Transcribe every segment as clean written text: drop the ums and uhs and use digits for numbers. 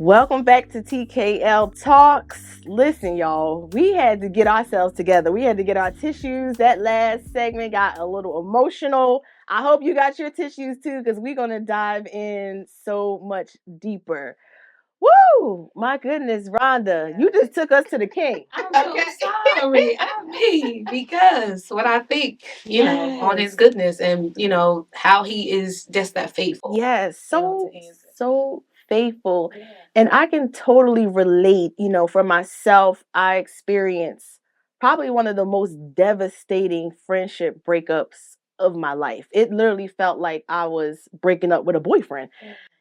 Welcome back to TKL Talks. Listen, y'all, we had to get ourselves together. We had to get our tissues. That last segment got a little emotional. I hope you got your tissues too, because we're going to dive in so much deeper. Woo! My goodness, Rhonda, you just took us to the king. I'm so sorry. I'm me because what I think, on his goodness and, how he is just that faithful. Yes, so to answer. so faithful. Yeah. And I can totally relate, for myself, I experienced probably one of the most devastating friendship breakups of my life. It literally felt like I was breaking up with a boyfriend.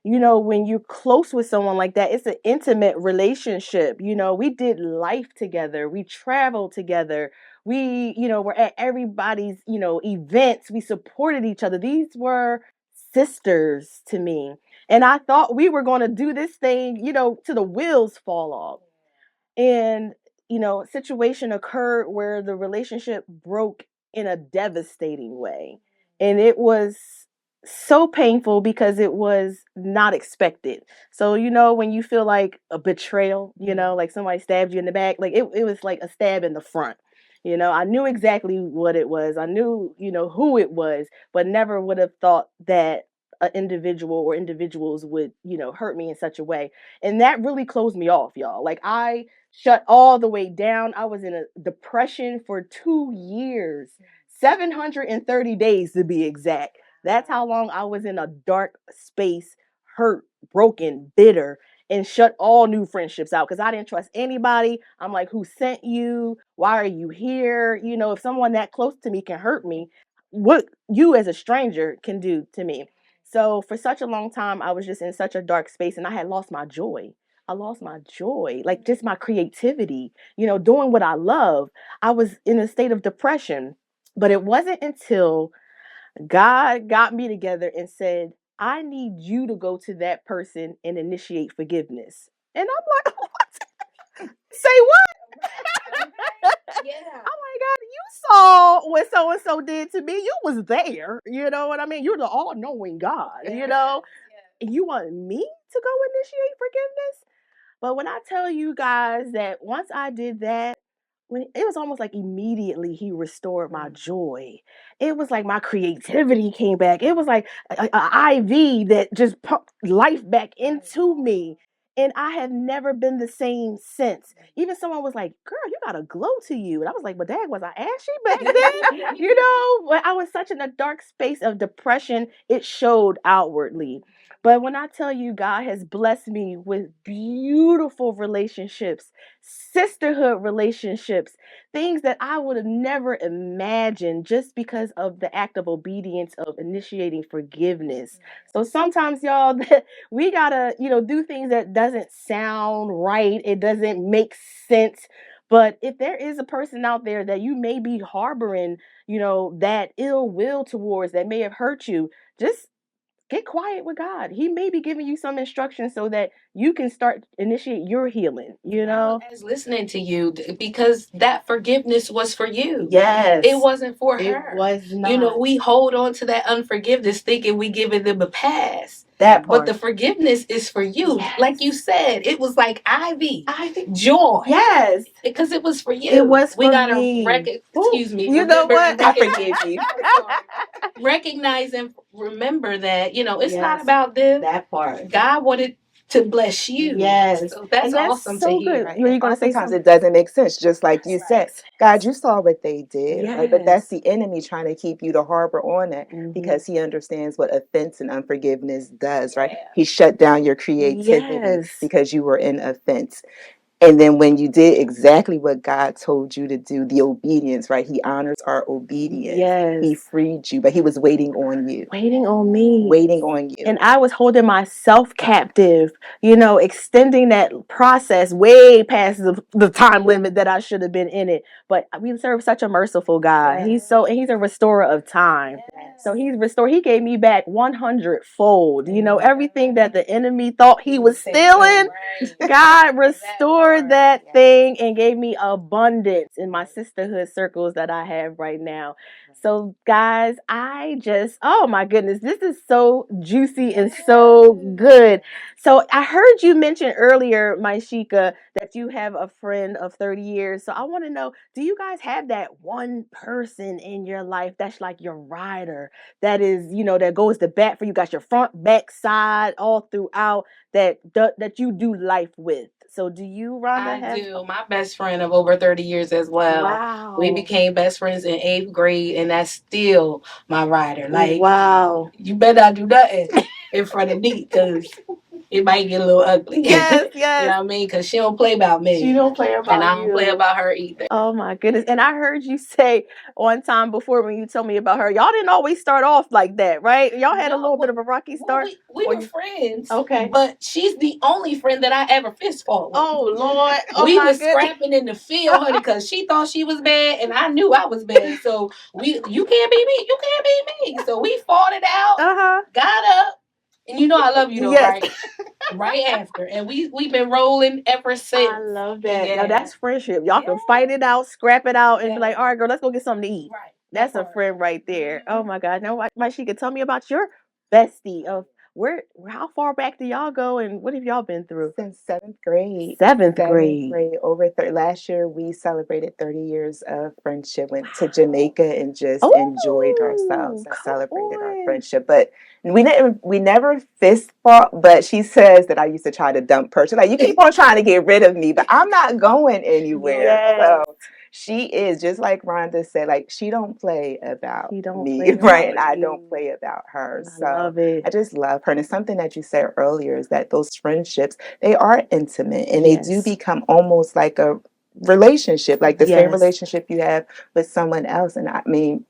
When you're close with someone like that, it's an intimate relationship. We did life together, we traveled together, we, were at everybody's, events, we supported each other. These were sisters to me. And I thought we were going to do this thing, to the wheels fall off. And, a situation occurred where the relationship broke in a devastating way. And it was so painful because it was not expected. So, when you feel like a betrayal, like somebody stabbed you in the back, like it was like a stab in the front. I knew exactly what it was. I knew, who it was, but never would have thought that an individual or individuals would, hurt me in such a way. And that really closed me off, y'all. Like I shut all the way down. I was in a depression for 2 years, 730 days to be exact. That's how long I was in a dark space, hurt, broken, bitter, and shut all new friendships out because I didn't trust anybody. I'm like, who sent you? Why are you here? If someone that close to me can hurt me, what you as a stranger can do to me. So for such a long time, I was just in such a dark space and I had lost my joy. I lost my joy, like just my creativity, doing what I love. I was in a state of depression. But it wasn't until God got me together and said, I need you to go to that person and initiate forgiveness. And I'm like, what? Say what? Yeah. Oh my God, you saw what so and so did to me. You was there. You know what I mean? You're the all knowing God, And you want me to go initiate forgiveness? But when I tell you guys that once I did that, when it was almost like immediately he restored my joy. It was like my creativity came back. It was like a IV that just pumped life back into me. And I have never been the same since. Even someone was like, girl, you got a glow to you. And I was like, but dad, was I ashy back then? But I was such in a dark space of depression. It showed outwardly. But when I tell you, God has blessed me with beautiful relationships, sisterhood relationships, things that I would have never imagined just because of the act of obedience of initiating forgiveness. So sometimes, y'all, we gotta, do things that doesn't sound right. It doesn't make sense. But if there is a person out there that you may be harboring, that ill will towards that may have hurt you, just get quiet with God. He may be giving you some instructions so that you can start initiate your healing. As listening to you because that forgiveness was for you. Yes. It wasn't for It her. was not. We hold on to that unforgiveness thinking we giving them a pass. That But part. the forgiveness is for you. Yes. Like you said, it was like Ivy. Joy. Yes. Because it was for you. It was for we gotta me. excuse me. You know what? I forgive you. Recognize and remember that, it's not Yes. about them. That part. God wanted to bless you. Yes. So that's awesome so to hear. good. Were you going to say Sometimes something? it doesn't make sense, just like you said. God, you saw what they did, right? But that's Yes. the enemy trying to keep you to harbor on that Mhm. because he understands what offense and unforgiveness does, right? Yeah. He shut down your creativity Yes. because you were in offense. And then when you did exactly what God told you to do, the obedience, right? He honors our obedience. Yes. He freed you, but he was waiting on you. Waiting on me. Waiting on you. And I was holding myself captive, extending that process way past the time limit that I should have been in it. But we serve such a merciful God. Yes. He's a restorer of time. Yes. So he's restored. He gave me back 100-fold. Everything that the enemy thought he was stealing, God restored restored that thing and gave me abundance in my sisterhood circles that I have right now. So, guys, oh my goodness, this is so juicy and so good. So, I heard you mention earlier, Maishika, that you have a friend of 30 years. So, I want to know, do you guys have that one person in your life that's like your rider, that is, that goes to bat for you, got your front, back, side, all throughout, that you do life with? So, do you, Rhonda, I have? do. My best friend of over 30 years as well. Wow. We became best friends in 8th grade, and that's still my rider. Like, wow. you better not do nothing in front of me, because it might get a little ugly. Yes, You yes. know what I mean? Because she don't play about me. She don't play about and I don't you. play about her either. Oh my goodness. And I heard you say one time before when you told me about her, y'all didn't always start off like that, right? Y'all had a little bit of a rocky start. We were friends. Okay. But she's the only friend that I ever fist fought with. Oh Lord. Oh we my was scrapping in the field, honey, because she thought she was bad and I knew I was bad. So you can't beat me, you can't beat me. So we fought it out, got up, and you know I love you though, Yes. right? Right after. And we've been rolling ever since. I love that. Yeah. Now that's friendship. Y'all can fight it out, scrap it out, and be like, all right, girl, let's go get something to eat. Right. That's a friend right there. Oh my God. Now Maishika, tell me about your bestie of how far back do y'all go and what have y'all been through? Since 7th grade. Seventh grade. Last year we celebrated 30 years of friendship. Went to Jamaica and just enjoyed ourselves and celebrated our friendship. But we never fist fought. But she says that I used to try to dump her. She's like, you keep on trying to get rid of me, but I'm not going anywhere. Yes. So she is just like Rhonda said. Like she don't play about me, play right? And about I you. don't play about her. I So love it. I just love her. And it's something that you said earlier is that those friendships, they are intimate and they do become almost like a relationship, like the same relationship you have with someone else. And I mean,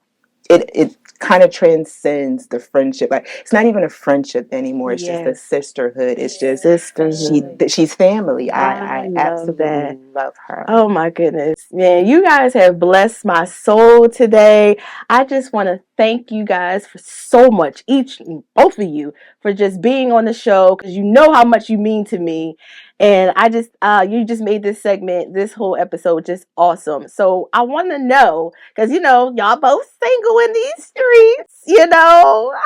it kind of transcends the friendship. Like it's not even a friendship anymore. It's just a sisterhood. It's just sisterhood. She's family. I absolutely love her. Oh my goodness. Man, you guys have blessed my soul today. I just want to thank you guys for so much, both of you, for just being on the show, because you know how much you mean to me. And you just made this whole episode just awesome. So I want to know, because, y'all both single in these streets,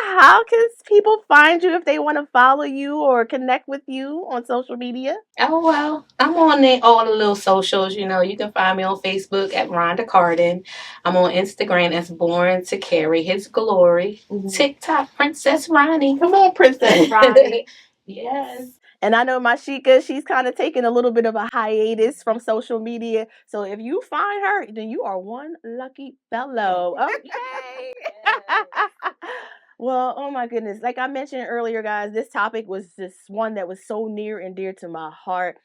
how can people find you if they want to follow you or connect with you on social media? Oh, well, I'm on all the little socials. You can find me on Facebook at Rhonda Carden. I'm on Instagram as Born to Carry His Glory. TikTok, Princess Ronnie. Come on, Princess Ronnie. Yes. And I know Maishika, she's kind of taking a little bit of a hiatus from social media. So if you find her, then you are one lucky fellow. Okay. Well, oh my goodness. Like I mentioned earlier, guys, this topic was just one that was so near and dear to my heart.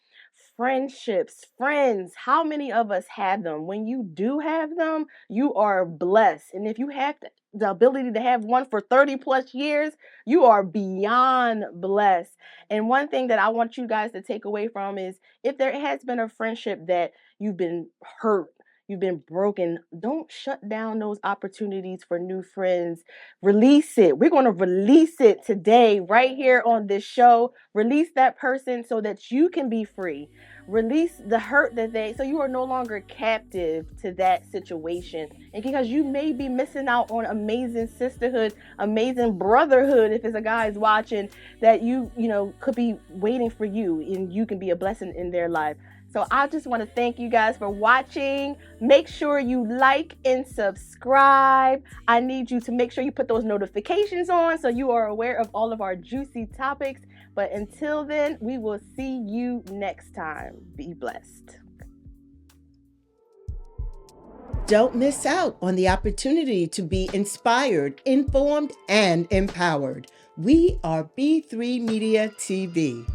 Friendships, friends, how many of us have them? When you do have them, you are blessed. And if you have the ability to have one for 30 plus years, you are beyond blessed. And one thing that I want you guys to take away from is, if there has been a friendship that you've been hurt, you've been broken, don't shut down those opportunities for new friends. Release it. We're going to release it today, right here on this show. Release that person so that you can be free. Release the hurt so you are no longer captive to that situation. And because you may be missing out on amazing sisterhood, amazing brotherhood, if it's a guy's watching, that you could be waiting for you, and you can be a blessing in their life. So I just want to thank you guys for watching. Make sure you like and subscribe. I need you to make sure you put those notifications on so you are aware of all of our juicy topics. But until then, we will see you next time. Be blessed. Don't miss out on the opportunity to be inspired, informed, and empowered. We are B3 Media TV.